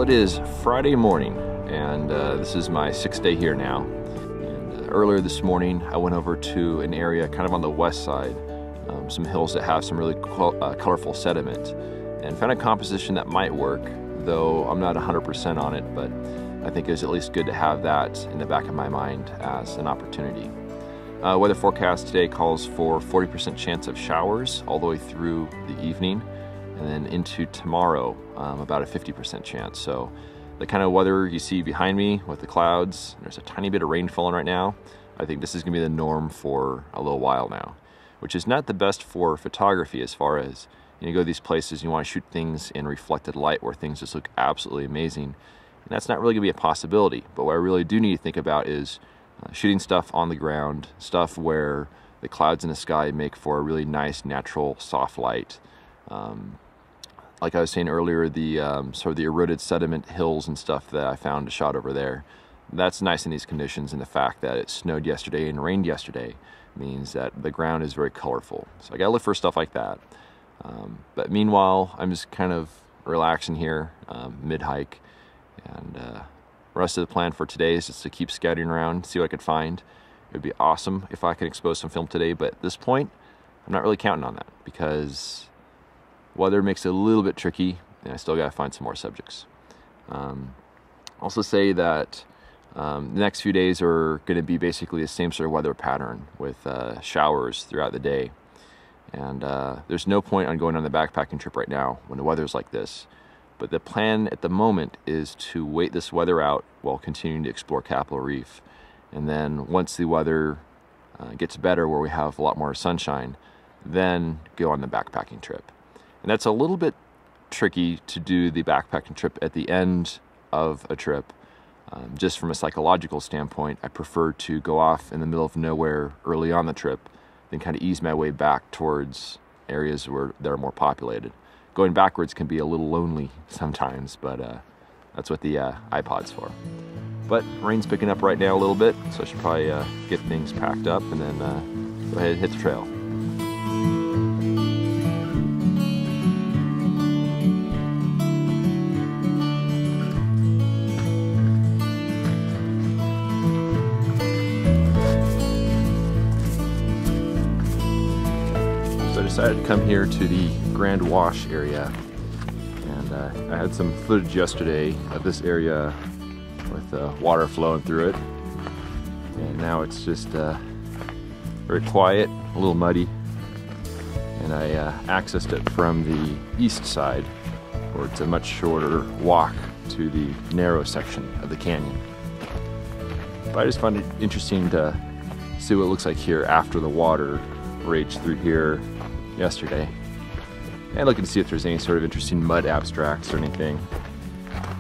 Well, it is Friday morning, and this is my 6th day here now. And earlier this morning, I went over to an area kind of on the west side, some hills that have some really colorful sediment, and found a composition that might work, though I'm not 100% on it, but I think it's at least good to have that in the back of my mind as an opportunity. Weather forecast today calls for 40% chance of showers all the way through the evening, and then into tomorrow, about a 50% chance. So the kind of weather you see behind me with the clouds, there's a tiny bit of rain falling right now. I think this is gonna be the norm for a little while now, which is not the best for photography as far as, you go to these places, you wanna shoot things in reflected light where things just look absolutely amazing. And that's not really gonna be a possibility. But what I really do need to think about is shooting stuff on the ground, stuff where the clouds in the sky make for a really nice, natural, soft light. Like I was saying earlier, the sort of the eroded sediment hills and stuff that I found shot over there, that's nice in these conditions, and the fact that it snowed yesterday and rained yesterday means that the ground is very colorful. So I gotta look for stuff like that. But meanwhile, I'm just kind of relaxing here, mid-hike, and the rest of the plan for today is just to keep scouting around, see what I could find. It would be awesome if I could expose some film today, but at this point, I'm not really counting on that because weather makes it a little bit tricky, and I still got to find some more subjects. Also say that the next few days are going to be basically the same sort of weather pattern with showers throughout the day. And there's no point on going on the backpacking trip right now when the weather's like this. But the plan at the moment is to wait this weather out while continuing to explore Capitol Reef. And then once the weather gets better, where we have a lot more sunshine, then go on the backpacking trip. And that's a little bit tricky to do the backpacking trip at the end of a trip. Just from a psychological standpoint, I prefer to go off in the middle of nowhere early on the trip, then kind of ease my way back towards areas that are more populated. Going backwards can be a little lonely sometimes, but that's what the iPod's for. But rain's picking up right now a little bit, so I should probably get things packed up and then go ahead and hit the trail. I decided to come here to the Grand Wash area, and I had some footage yesterday of this area with water flowing through it, and now it's just very quiet, a little muddy, and I accessed it from the east side, where it's a much shorter walk to the narrow section of the canyon. But I just found it interesting to see what it looks like here after the water raged through here yesterday, and looking to see if there's any sort of interesting mud abstracts or anything.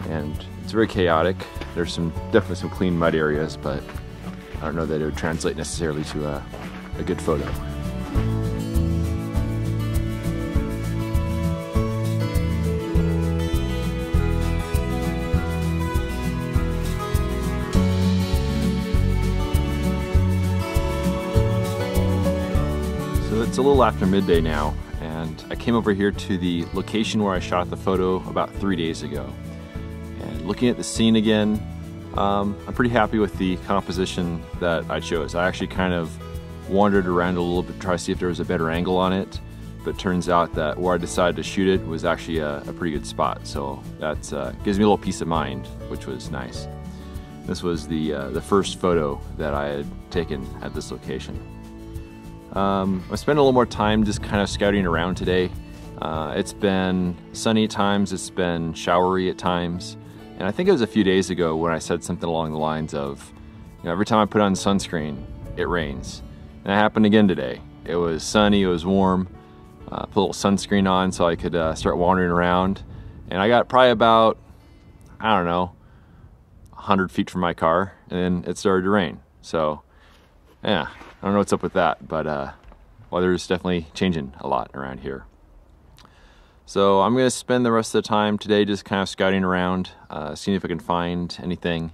And it's very chaotic. There's definitely some clean mud areas, but I don't know that it would translate necessarily to a good photo. It's a little after midday now, and I came over here to the location where I shot the photo about 3 days ago. And looking at the scene again, I'm pretty happy with the composition that I chose. I actually kind of wandered around a little bit to try to see if there was a better angle on it, but it turns out that where I decided to shoot it was actually a pretty good spot. So that gives me a little peace of mind, which was nice. This was the first photo that I had taken at this location. I spent a little more time just kind of scouting around today. It's been sunny at times, it's been showery at times, and I think it was a few days ago when I said something along the lines of, every time I put on sunscreen, it rains. And it happened again today. It was sunny, it was warm, put a little sunscreen on so I could start wandering around, and I got probably about, I don't know, 100 feet from my car, and then it started to rain. So, yeah. I don't know what's up with that, but weather's definitely changing a lot around here. So I'm going to spend the rest of the time today just kind of scouting around, seeing if I can find anything.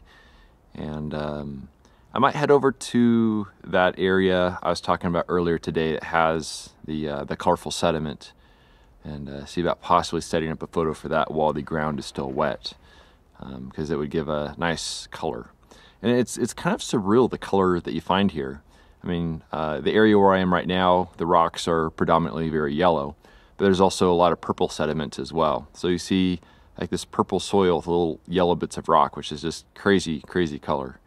And I might head over to that area I was talking about earlier today that has the colorful sediment, and see about possibly setting up a photo for that while the ground is still wet. because it would give a nice color. And it's kind of surreal, the color that you find here. I mean, the area where I am right now, the rocks are predominantly very yellow, but there's also a lot of purple sediment as well. So you see like this purple soil with little yellow bits of rock, which is just crazy, crazy color.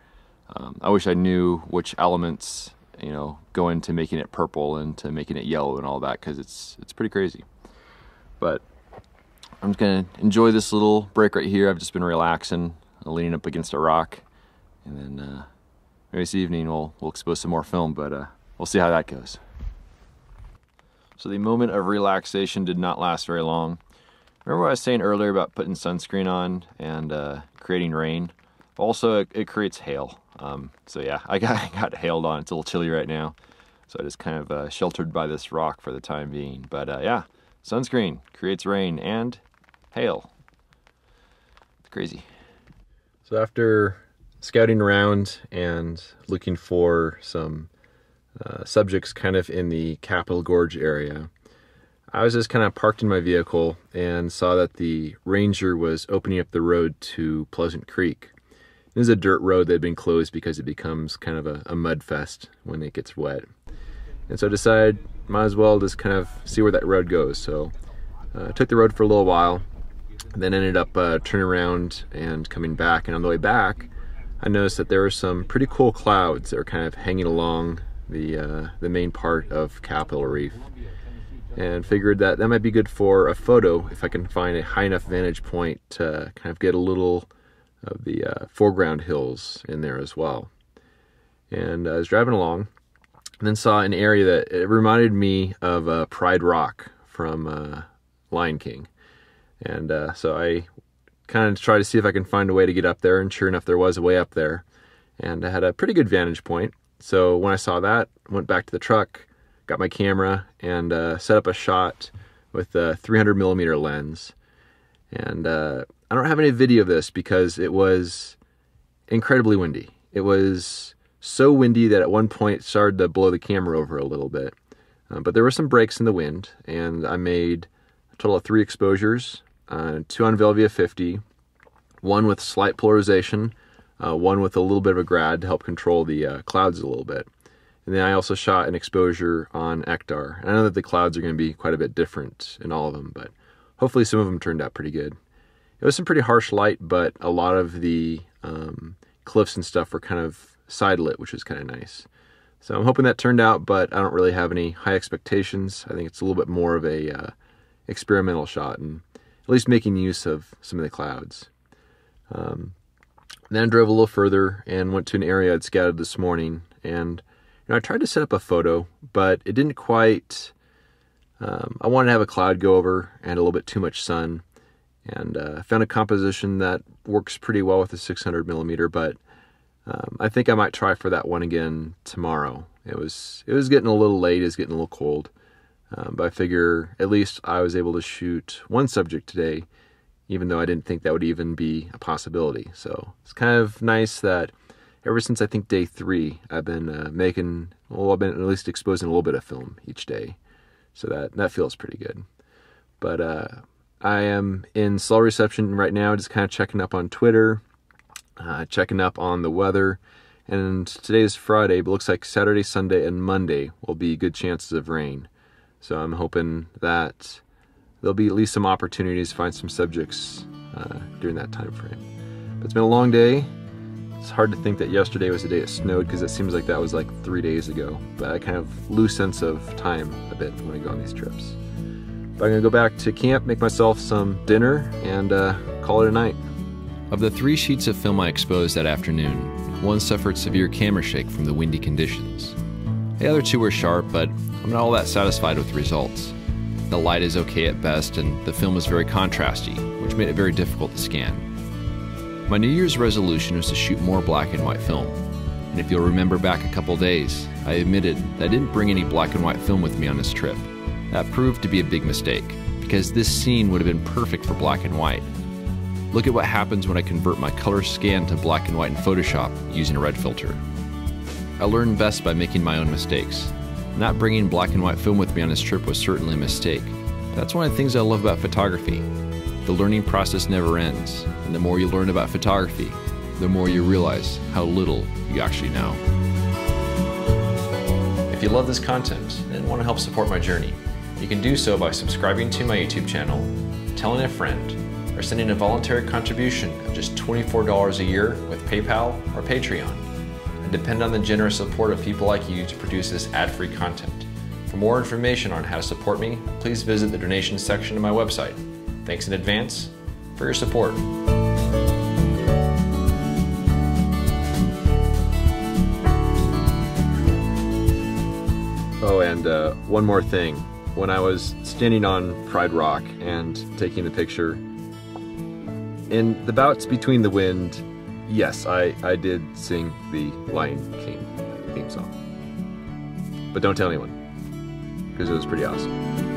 I wish I knew which elements, you know, go into making it purple and to making it yellow and all that, because it's pretty crazy. But I'm just gonna enjoy this little break right here. I've just been relaxing, leaning up against a rock, and then maybe this evening we'll expose some more film, but we'll see how that goes. So the moment of relaxation did not last very long. Remember what I was saying earlier about putting sunscreen on and creating rain? Also, it creates hail. So yeah, I got hailed on. It's a little chilly right now, so I just kind of sheltered by this rock for the time being. But yeah, sunscreen creates rain and hail. It's crazy. So after scouting around and looking for some subjects kind of in the Capitol Gorge area, I was just kind of parked in my vehicle and saw that the ranger was opening up the road to Pleasant Creek. This is a dirt road that had been closed because it becomes kind of a mud fest when it gets wet. And so I decided might as well just kind of see where that road goes. So I took the road for a little while, and then ended up turning around and coming back. And on the way back, I noticed that there were some pretty cool clouds that were kind of hanging along the main part of Capitol Reef. And figured that might be good for a photo if I can find a high enough vantage point to kind of get a little of the foreground hills in there as well. And I was driving along and then saw an area that it reminded me of Pride Rock from Lion King. And so I kind of tried to see if I can find a way to get up there, and sure enough there was a way up there, and I had a pretty good vantage point. So when I saw that, I went back to the truck, got my camera, and set up a shot with a 300mm lens. And I don't have any video of this because it was incredibly windy. It was so windy that at one point it started to blow the camera over a little bit. But there were some breaks in the wind, and I made a total of 3 exposures, 2 on Velvia 50, 1 with slight polarization, 1 with a little bit of a grad to help control the clouds a little bit. And then I also shot an exposure on Ektar. And I know that the clouds are going to be quite a bit different in all of them, but hopefully some of them turned out pretty good. It was some pretty harsh light, but a lot of the cliffs and stuff were kind of side lit, which was kind of nice. So I'm hoping that turned out, but I don't really have any high expectations. I think it's a little bit more of a experimental shot, and at least making use of some of the clouds. Then I drove a little further and went to an area I'd scouted this morning, and I tried to set up a photo, but it didn't quite. I wanted to have a cloud go over and a little bit too much sun, and I found a composition that works pretty well with the 600mm, but I think I might try for that one again tomorrow. It was getting a little late, it was getting a little cold, but I figure at least I was able to shoot one subject today, even though I didn't think that would even be a possibility. So it's kind of nice that ever since I think day 3, I've been I've been at least exposing a little bit of film each day. So that feels pretty good. But I am in slow reception right now, just kind of checking up on Twitter, checking up on the weather. And today is Friday, but looks like Saturday, Sunday, and Monday will be good chances of rain. So I'm hoping that there'll be at least some opportunities to find some subjects during that time frame. But it's been a long day. It's hard to think that yesterday was the day it snowed, because it seems like that was like 3 days ago. But I kind of lose sense of time a bit when I go on these trips. But I'm going to go back to camp, make myself some dinner, and call it a night. Of the 3 sheets of film I exposed that afternoon, 1 suffered severe camera shake from the windy conditions. The other 2 were sharp, but I'm not all that satisfied with the results. The light is okay at best, and the film is very contrasty, which made it very difficult to scan. My New Year's resolution was to shoot more black and white film. And if you'll remember back a couple days, I admitted that I didn't bring any black and white film with me on this trip. That proved to be a big mistake, because this scene would have been perfect for black and white. Look at what happens when I convert my color scan to black and white in Photoshop using a red filter. I learn best by making my own mistakes. Not bringing black and white film with me on this trip was certainly a mistake. That's one of the things I love about photography. The learning process never ends, and the more you learn about photography, the more you realize how little you actually know. If you love this content and want to help support my journey, you can do so by subscribing to my YouTube channel, telling a friend, or sending a voluntary contribution of just $24 a year with PayPal or Patreon, and depend on the generous support of people like you to produce this ad-free content. For more information on how to support me, please visit the donations section of my website. Thanks in advance for your support. Oh, and one more thing. When I was standing on Pride Rock and taking the picture, in the bouts between the wind, yes, I did sing the Lion King theme song. But don't tell anyone, because it was pretty awesome.